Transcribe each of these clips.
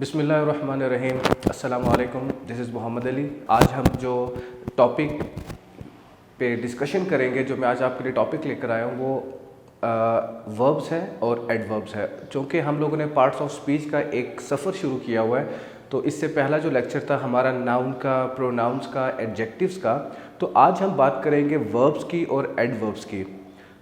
बिस्मिल्लाहिर्रहमानिर्रहीम। अस्सलाम वालेकुम। This is Mohammad Ali. आज हम जो टॉपिक पे डिस्कशन करेंगे, जो मैं आज आपके लिए टॉपिक लेकर आया हूँ, वो वर्ब्स है और एडवर्ब्स है। चूँकि हम लोगों ने पार्ट्स ऑफ स्पीच का एक सफ़र शुरू किया हुआ है, तो इससे पहला जो लेक्चर था हमारा नाउन का, प्रोनाउंस का, एडजेक्टिव्स का, तो आज हम बात करेंगे वर्ब्स की और एडवर्ब्स की।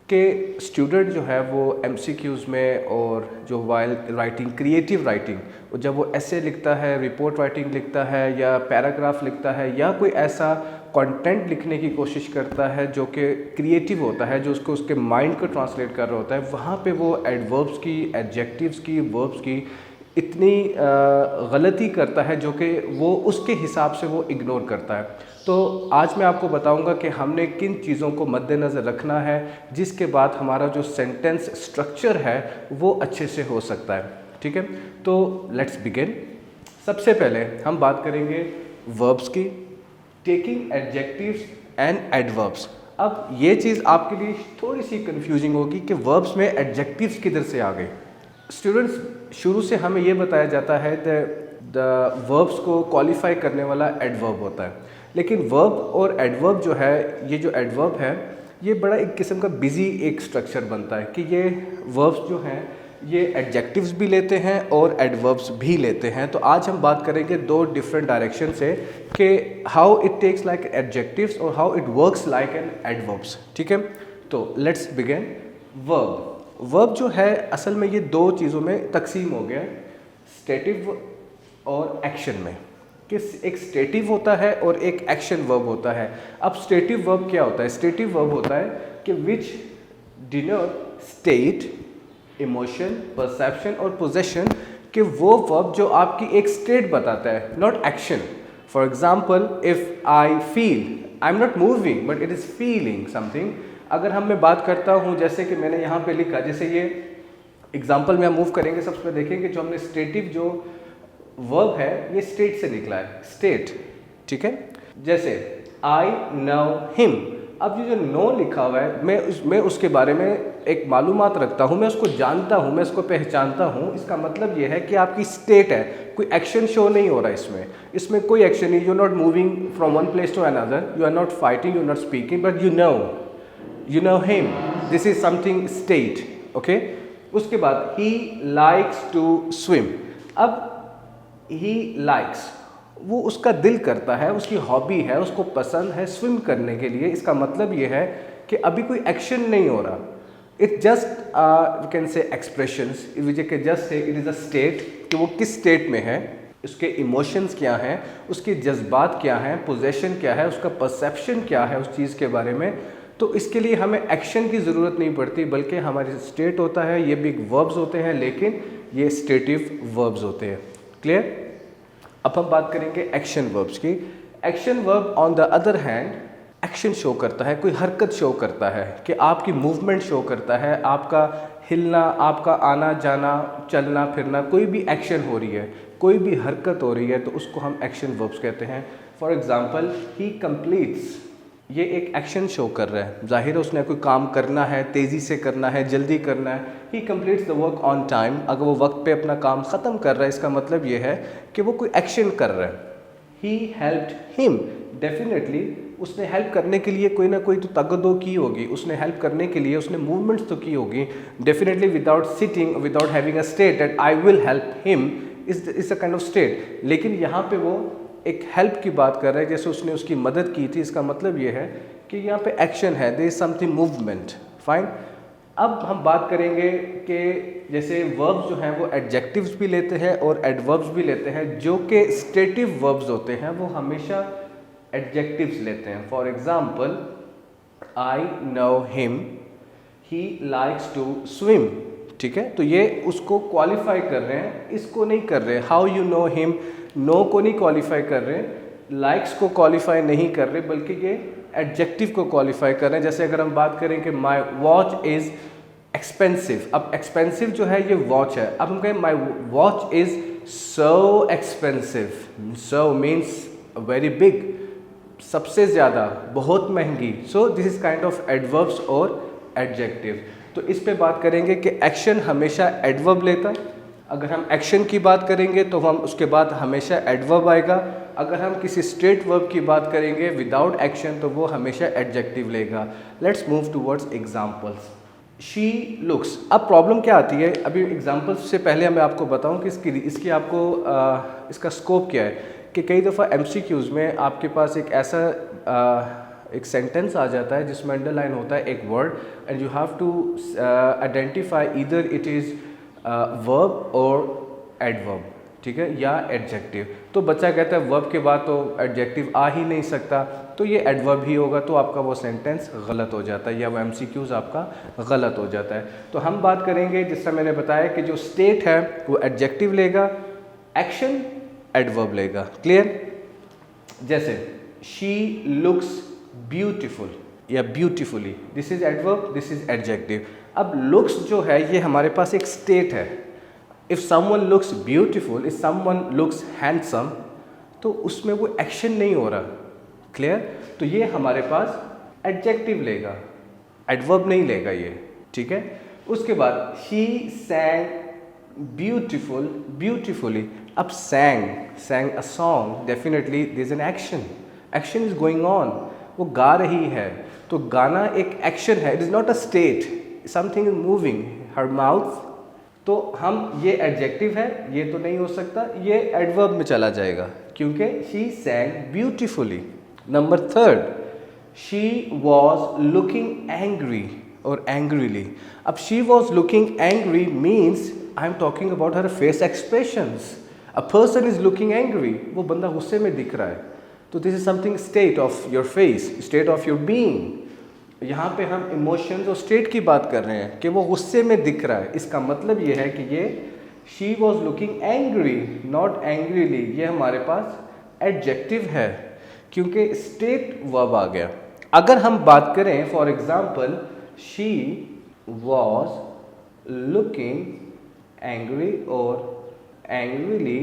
कि स्टूडेंट जो है वो एमसीक्यूज़ में और जो वाइल राइटिंग, क्रिएटिव राइटिंग, जब वो ऐसे लिखता है, रिपोर्ट राइटिंग लिखता है या पैराग्राफ लिखता है या कोई ऐसा कंटेंट लिखने की कोशिश करता है जो कि क्रिएटिव होता है, जो उसको उसके माइंड को ट्रांसलेट कर रहा होता है, वहाँ पे वो एडवर्ब्स की, एडजेक्टिव्स की, वर्ब्स की इतनी गलती करता है जो कि वो उसके हिसाब से वो इग्नोर करता है। तो आज मैं आपको बताऊंगा कि हमने किन चीज़ों को मद्देनज़र रखना है, जिसके बाद हमारा जो सेंटेंस स्ट्रक्चर है वो अच्छे से हो सकता है। ठीक है, तो लेट्स बिगिन। सबसे पहले हम बात करेंगे वर्ब्स की, टेकिंग एडजेक्टिव्स एंड एडवर्ब्स। अब ये चीज़ आपके लिए थोड़ी सी कंफ्यूजिंग होगी कि वर्ब्स में एडजेक्टिव्स किधर से आ गए। स्टूडेंट्स, शुरू से हमें ये बताया जाता है द वर्ब्स को क्वालिफाई करने वाला एडवर्ब होता है, लेकिन वर्ब और एडवर्ब जो है, ये जो एडवर्ब है ये बड़ा एक किस्म का बिजी एक स्ट्रक्चर बनता है कि ये वर्ब्स जो हैं ये एडजेक्टिव्स भी लेते हैं और एडवर्ब्स भी लेते हैं। तो आज हम बात करेंगे दो डिफरेंट डायरेक्शन से कि how it takes like adjectives और how it works like an adverbs. ठीक है, तो लेट्स बिगिन। वर्ब जो है असल में ये दो चीज़ों में तकसीम हो गया, स्टेटिव और एक्शन में। कि एक स्टेटिव होता है और एक एक्शन वर्ब होता है। अब स्टेटिव वर्ब क्या होता है? स्टेटिव वर्ब होता है कि विच डिनोट स्टेट, इमोशन, परसेप्शन और पोजेशन, कि वो वर्ब जो आपकी एक स्टेट बताता है, not action. For example, if I feel, I am not moving but it is feeling something. अगर मैं बात करता हूँ, जैसे कि मैंने यहाँ पे लिखा, जैसे ये एग्जाम्पल में हम मूव करेंगे, सबसे पहले देखेंगे जो हमने स्टेटिव जो वर्ब है ये स्टेट से निकला है, स्टेट। ठीक है, जैसे आई नो हिम। अब ये जो नो लिखा हुआ है, मैं उसके बारे में एक मालूमात रखता हूँ, मैं उसको जानता हूँ, मैं उसको पहचानता हूँ। इसका मतलब ये है कि आपकी स्टेट है, कोई एक्शन शो नहीं हो रहा है इसमें कोई एक्शन नहीं। You are not moving from one place to another, you are not fighting, you are not speaking, but you know him, this is something state. Okay, उसके बाद ही लाइक्स टू स्विम। अब ही लाइक्स, वो उसका दिल करता है, उसकी hobby है, उसको पसंद है स्विम करने के लिए। इसका मतलब ये है कि अभी कोई एक्शन नहीं हो रहा, it just we can say expressions, we can just say it is a state, कि वो किस स्टेट में है, उसके इमोशंस क्या हैं, उसके जज्बात क्या हैं, पोजेशन क्या है, उसका परसेप्शन क्या है उस चीज़ के बारे में। तो इसके लिए हमें एक्शन की ज़रूरत नहीं पड़ती, बल्कि हमारी स्टेट होता है, ये भी वर्ब्स होते हैं, लेकिन ये स्टेटिव वर्ब्स होते हैं। क्लियर? अब हम बात करेंगे एक्शन वर्ब्स की। Action verb on the other hand action show करता है, कोई हरकत शो करता है, कि आपकी मूवमेंट शो करता है, आपका हिलना, आपका आना जाना, चलना फिरना, कोई भी एक्शन हो रही है, कोई भी हरकत हो रही है, तो उसको हम एक्शन वर्ब्स कहते हैं। फॉर एग्जाम्पल, ही कंप्लीट्स, ये एक एक्शन शो कर रहा है, जाहिर है उसने कोई काम करना है, तेज़ी से करना है, जल्दी करना है। He completes the work on time, अगर वो वक्त पे अपना काम ख़त्म कर रहा है, इसका मतलब ये है कि वो कोई एक्शन कर रहा है। ही हेल्प्ड हिम, डेफिनेटली उसने हेल्प करने के लिए कोई ना कोई तो तगदो की होगी, उसने हेल्प करने के लिए उसने मूवमेंट्स तो की होगी, definitely without sitting, without having a state that I will help him is a kind of state. लेकिन यहाँ पे वो एक हेल्प की बात कर रहा है, जैसे उसने उसकी मदद की थी। इसका मतलब ये है कि यहाँ पे एक्शन है, there is something movement. Fine. अब हम बात करेंगे कि जैसे वर्ब्स जो हैं वो एडजेक्टिव्स भी लेते हैं और एडवर्ब्स भी लेते हैं। जो कि स्टेटिव वर्ब्स होते हैं वो हमेशा एडजेक्टिव्स लेते हैं। For example, I know him, he likes to swim. ठीक है, तो ये उसको क्वालिफाई कर रहे हैं, इसको नहीं कर रहे। How you know him, no को नहीं क्वालिफाई कर रहे, लाइक्स को क्वालिफाई नहीं कर रहे, बल्कि ये एडजेक्टिव को क्वालिफाई कर रहे हैं। जैसे अगर हम बात करें कि माई वॉच इज़ एक्सपेंसिव। अब एक्सपेंसिव जो है ये वॉच है, अब हम कहें my watch is so expensive, so means very big, सबसे ज़्यादा, बहुत महंगी। So this is kind of adverbs और एडजेक्टिव। तो इस पे बात करेंगे कि एक्शन हमेशा एडवर्ब लेता है, अगर हम एक्शन की बात करेंगे तो हम उसके बाद हमेशा एडवर्ब आएगा। अगर हम किसी स्ट्रेट वर्ब की बात करेंगे विदाउट एक्शन तो वो हमेशा एडजेक्टिव लेगा। Let's move towards examples. She looks. अब प्रॉब्लम क्या आती है, अभी एग्जाम्पल्स से पहले मैं आपको बताऊं कि इसकी आपको इसका स्कोप क्या है कि कई दफ़ा MCQs में आपके पास एक ऐसा एक सेंटेंस आ जाता है जिसमें अंडरलाइन होता है एक word and you have to identify either it is verb और एडवर्ब, ठीक है, या एडजेक्टिव। तो बच्चा कहता है वर्ब के बाद तो एडजेक्टिव आ ही नहीं सकता, तो ये एडवर्ब ही होगा, तो आपका वो सेंटेंस गलत हो जाता है या वो MCQs आपका गलत हो जाता है। तो हम बात करेंगे जिस तरह मैंने बताया कि जो स्टेट है वो एडजेक्टिव लेगा, एक्शन एडवर्ब लेगा। क्लियर? जैसे शी लुक्स ब्यूटिफुल या beautifully, this is adverb, this is adjective. अब लुक्स जो है ये हमारे पास एक स्टेट है। If someone looks beautiful, if someone looks handsome, तो उसमें वो एक्शन नहीं हो रहा। क्लियर? तो ये हमारे पास एडजेक्टिव लेगा, एडवर्ब नहीं लेगा ये, ठीक है। उसके बाद ही सैंग ब्यूटीफुल ब्यूटीफुली। अब sang a song, definitely there is an action, action is going on, वो गा रही है, तो गाना एक एक्शन है, it is not a state, something is moving her mouth. तो हम ये एडजेक्टिव है, ये तो नहीं हो सकता, ये एडवर्ब में चला जाएगा क्योंकि she सैंग beautifully. Number third, she was looking angry और एंग्रीली। अब she was looking angry means I am talking about her face expressions. A person is looking angry, वो बंदा गुस्से में दिख रहा है, तो this is something state of your face, state of your being. यहाँ पे हम इमोशंस और स्टेट की बात कर रहे हैं कि वो गुस्से में दिख रहा है, इसका मतलब ये है कि ये she was looking angry not angrily, ये हमारे पास एडजेक्टिव है क्योंकि स्टेट वर्ब आ गया। अगर हम बात करें for example she was looking angry और एंग्रीली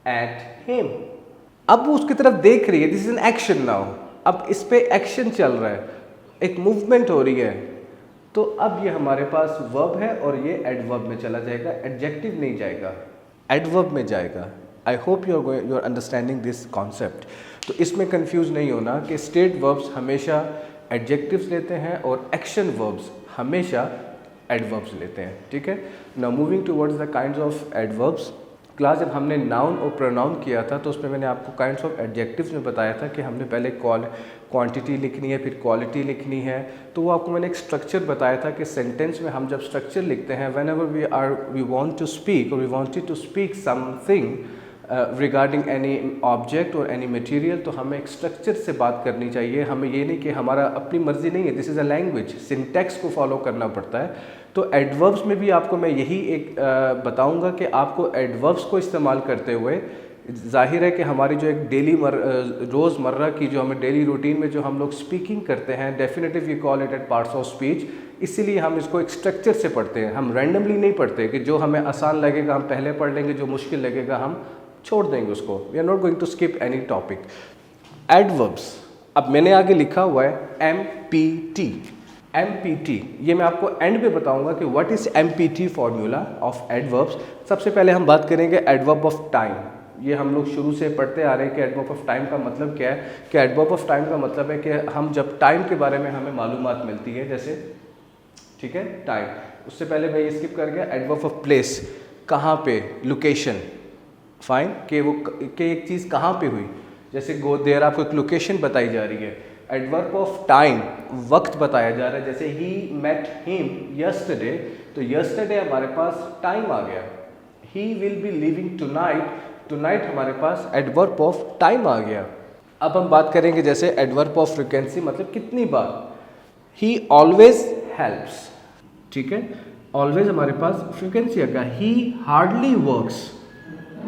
एट हिम, अब वो उसकी तरफ देख रही है, this is an action now. अब इस पे एक्शन चल रहा है, एक मूवमेंट हो रही है, तो अब ये हमारे पास वर्ब है और ये एडवर्ब में चला जाएगा, एडजेक्टिव नहीं जाएगा, एडवर्ब में जाएगा। I hope you are understanding this concept. तो इसमें कंफ्यूज नहीं होना कि स्टेट वर्ब्स हमेशा एडजेक्टिव्स लेते हैं और एक्शन वर्ब्स हमेशा एडवर्ब्स लेते हैं, ठीक है। Now moving towards the kinds of adverbs. Class जब हमने नाउन और प्रोनाउन किया था तो उसमें मैंने आपको काइंड्स ऑफ एडजेक्टिव्स में बताया था कि हमने पहले क्वांटिटी लिखनी है, फिर क्वालिटी लिखनी है। तो वो आपको मैंने एक स्ट्रक्चर बताया था कि सेंटेंस में हम जब स्ट्रक्चर लिखते हैं, when we want to speak और we wanted to speak something regarding any object और एनी मटेरियल, तो हमें एक स्ट्रक्चर से बात करनी चाहिए। हमें ये नहीं कि हमारा अपनी मर्जी नहीं है, this is a language, syntax को फॉलो करना पड़ता है। तो एडवर्ब्स में भी आपको मैं यही एक बताऊंगा कि आपको एडवर्ब्स को इस्तेमाल करते हुए, जाहिर है कि हमारी जो एक डेली रोज़मर्रा की जो हमें डेली रूटीन में जो हम लोग स्पीकिंग करते हैं, definitely we call it eight parts of speech, इसीलिए हम इसको एक स्ट्रक्चर से पढ़ते हैं। हम रैंडमली नहीं पढ़ते कि जो हमें आसान लगेगा हम पहले पढ़ लेंगे, जो मुश्किल लगेगा हम छोड़ देंगे उसको। We are not going to skip any topic. Adverbs, अब मैंने आगे लिखा हुआ है MPT। MPT, ये मैं आपको एंड पे बताऊंगा कि what is MPT formula of adverbs. सबसे पहले हम बात करेंगे एडवर्ब ऑफ टाइम। ये हम लोग शुरू से पढ़ते आ रहे हैं कि एडवर्ब ऑफ टाइम का मतलब क्या है। कि एडवर्ब ऑफ टाइम का मतलब है कि हम जब टाइम के बारे में हमें मालूमात मिलती है, जैसे ठीक है टाइम, उससे पहले मैं ये स्किप कर गया। एडवर्ब ऑफ प्लेस, कहाँ पे, लोकेशन, फाइन, कि वो कि एक चीज़ कहाँ पे हुई, जैसे गो देयर, आपको एक लोकेशन बताई जा रही है। एडवर्ब ऑफ टाइम, वक्त बताया जा रहा है, जैसे ही मेट हिम यस्टरडे, तो यस्टरडे हमारे पास टाइम आ गया। He will be living tonight, tonight हमारे पास एडवर्ब ऑफ टाइम आ गया। अब हम बात करेंगे जैसे एडवर्ब ऑफ फ्रीक्वेंसी, मतलब कितनी बार। ही ऑलवेज हेल्प्स, ठीक है, ऑलवेज हमारे पास फ्रीक्वेंसी आ गया। ही हार्डली वर्क्स,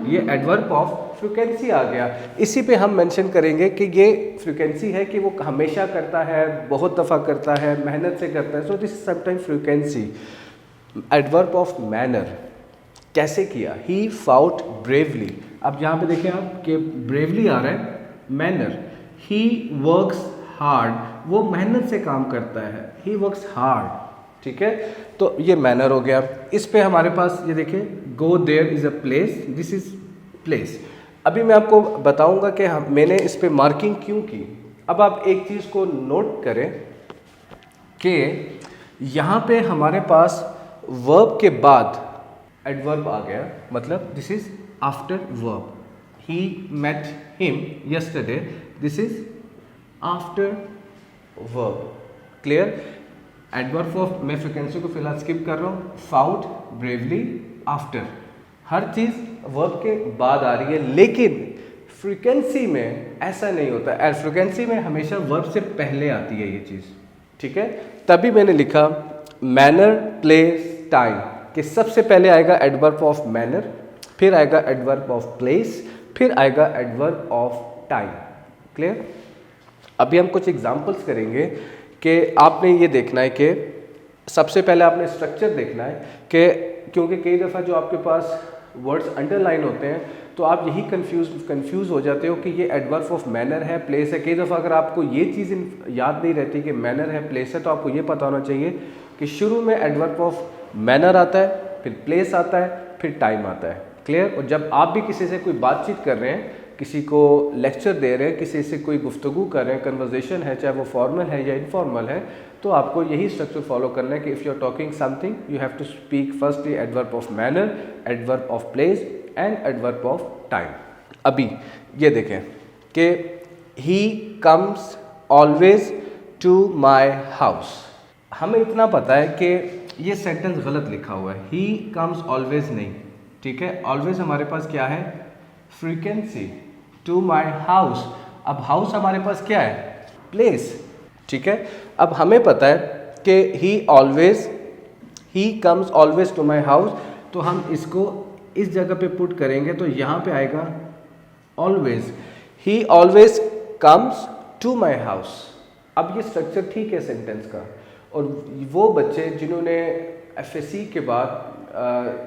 ये एडवर्ब ऑफ फ्रीक्वेंसी आ गया। इसी पे हम मेंशन करेंगे कि ये फ्रीक्वेंसी है कि वो हमेशा करता है, बहुत दफ़ा करता है, मेहनत से करता है, so this sometime frequency. Adverb of manner, कैसे किया, ही फाउट ब्रेवली। अब यहाँ पे देखें आप कि ब्रेवली आ रहा है, मैनर। ही वर्क्स हार्ड, वो मेहनत से काम करता है, ही वर्क्स हार्ड, ठीक है, तो ये मैनर हो गया। इस पे हमारे पास ये देखिए go there is a place, this is place. अभी मैं आपको बताऊंगा कि मैंने इस पे मार्किंग क्यों की। अब आप एक चीज़ को नोट करें कि यहाँ पे हमारे पास वर्ब के बाद एडवर्ब आ गया, मतलब this is after verb. He met him yesterday, this is after verb. Clear? Adverb of, मैं फ्रिक्वेंसी को फिलहाल स्किप कर रहा हूँ। फाउंड, ब्रेवली, आफ्टर, हर चीज़ वर्ब के बाद आ रही है, लेकिन फ्रीक्वेंसी में ऐसा नहीं होता। एंड फ्रीक्वेंसी में हमेशा वर्ब से पहले आती है ये चीज़, ठीक है? तभी मैंने लिखा मैनर, प्लेस, टाइम, कि सबसे पहले आएगा एडवर्ब ऑफ मैनर, फिर आएगा एडवर्ब ऑफ प्लेस, फिर आएगा एडवर्ब ऑफ टाइम। क्लियर? अभी हम कुछ एग्जांपल्स करेंगे कि आपने ये देखना है कि सबसे पहले आपने स्ट्रक्चर देखना है कि क्योंकि कई दफ़ा जो आपके पास वर्ड्स अंडरलाइन होते हैं तो आप यही कंफ्यूज हो जाते हो कि ये एडवर्ब ऑफ मैनर है, प्लेस है। कई दफ़ा अगर आपको ये चीज़ याद नहीं रहती कि मैनर है, प्लेस है, तो आपको ये पता होना चाहिए कि शुरू में एडवर्ब ऑफ मैनर आता है, फिर प्लेस आता है, फिर टाइम आता है। क्लियर? और जब आप भी किसी से कोई बातचीत कर रहे हैं, किसी को लेक्चर दे रहे हैं, किसी से कोई गुफ्तगू कर रहे हैं, कन्वर्जेशन है, चाहे वो फॉर्मल है या इनफॉर्मल है, तो आपको यही स्ट्रक्चर फॉलो करना है कि if you are talking something you have to speak firstly adverb of manner, adverb of place and adverb of time. अभी ये देखें कि he comes always to my house. हमें इतना पता है कि ये सेंटेंस गलत लिखा हुआ है, ही कम्स ऑलवेज नहीं, ठीक है? ऑलवेज हमारे पास क्या है? फ्रीक्वेंसी। टू माई हाउस, अब हाउस हमारे पास क्या है? प्लेस, ठीक है? अब हमें पता है कि he comes always to my house, तो हम इसको इस जगह पे पुट करेंगे तो यहाँ पे आएगा always. He always comes to my house. अब ये स्ट्रक्चर ठीक है सेंटेंस का। और वो बच्चे जिन्होंने एफएससी के बाद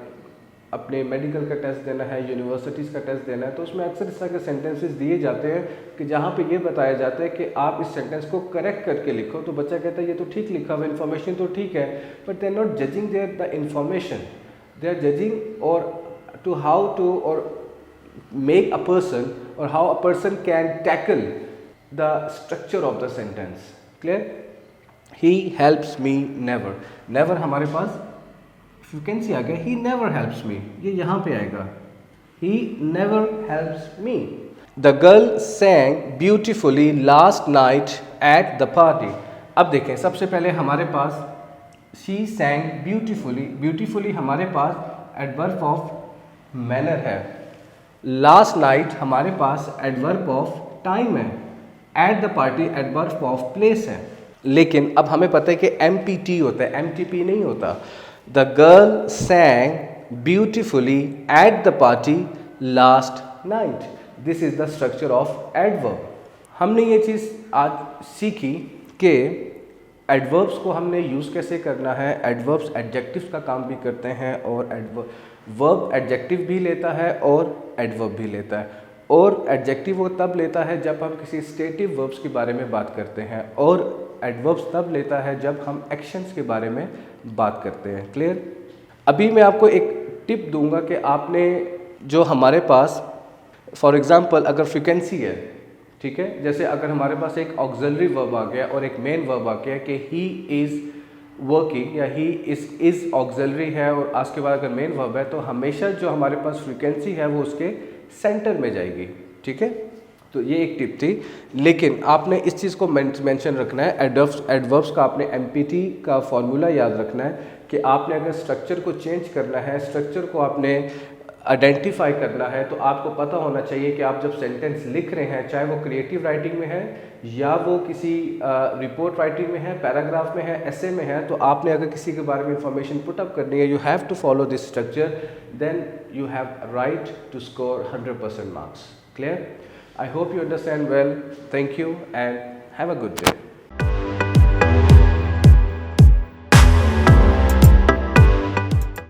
अपने मेडिकल का टेस्ट देना है, यूनिवर्सिटीज़ का टेस्ट देना है, तो उसमें अक्सर इस तरह के सेंटेंसेस दिए जाते हैं कि जहाँ पे ये बताया जाता है कि आप इस सेंटेंस को करेक्ट करके लिखो। तो बच्चा कहता है ये तो ठीक लिखा हुआ, इन्फॉर्मेशन तो ठीक है, but they are not judging there the information, they are judging और टू हाउ टू और मेक अ पर्सन और how a person can tackle the structure of the sentence. Clear? He helps me never. Never हमारे पास frequency आ गया, he never helps me, ये यहाँ पे आएगा, he never helps me. The girl सैंग beautifully last night at the party. अब देखें, सबसे पहले हमारे पास शी सैंग ब्यूटिफुली, ब्यूटिफुली हमारे पास एडवर्ब ऑफ मैनर है, लास्ट नाइट हमारे पास एडवर्ब ऑफ टाइम है, at the party adverb of place है। लेकिन अब हमें पता है कि MPT होता है, MTP नहीं होता। The girl सैंग beautifully at the party last night, this is the structure of adverb. हमने ये चीज़ आज सीखी कि एडवर्ब्स को हमने यूज़ कैसे करना है। एडवर्ब्स एडजेक्टिव्स का काम भी करते हैं और वर्ब एडजेक्टिव भी लेता है और एडवर्ब भी लेता है। और एडजेक्टिव वो तब लेता है जब हम किसी स्टेटिव वर्ब्स के बारे में बात करते हैं, और एडवर्ब्स तब लेता है जब हम एक्शंस के बारे में बात करते हैं। क्लियर? अभी मैं आपको एक टिप दूंगा कि आपने जो हमारे पास फॉर एग्जांपल अगर फ्रीक्वेंसी है, ठीक है, जैसे अगर हमारे पास एक ऑक्सिलरी वर्ब आ गया और एक मेन वर्ब आ गया कि ही इज़ वर्किंग या ही इज़ ऑक्सिलरी है और आज के बाद अगर मेन वर्ब है, तो हमेशा जो हमारे पास फ्रीक्वेंसी है वो उसके सेंटर में जाएगी। ठीक है, तो ये एक टिप थी। लेकिन आपने इस चीज़ को मेंशन रखना है, एडवर्ब्स का आपने MPT का फॉर्मूला याद रखना है कि आपने अगर स्ट्रक्चर को चेंज करना है, स्ट्रक्चर को आपने आइडेंटिफाई करना है, तो आपको पता होना चाहिए कि आप जब सेंटेंस लिख रहे हैं, चाहे वो क्रिएटिव राइटिंग में है या वो किसी रिपोर्ट राइटिंग में है, पैराग्राफ में है, एसे में है, तो आपने अगर किसी के बारे में इंफॉर्मेशन पुट अप करनी है, you have to follow this structure, then you have right to score 100% marks. Clear? I hope you understand well. Thank you and have a good day.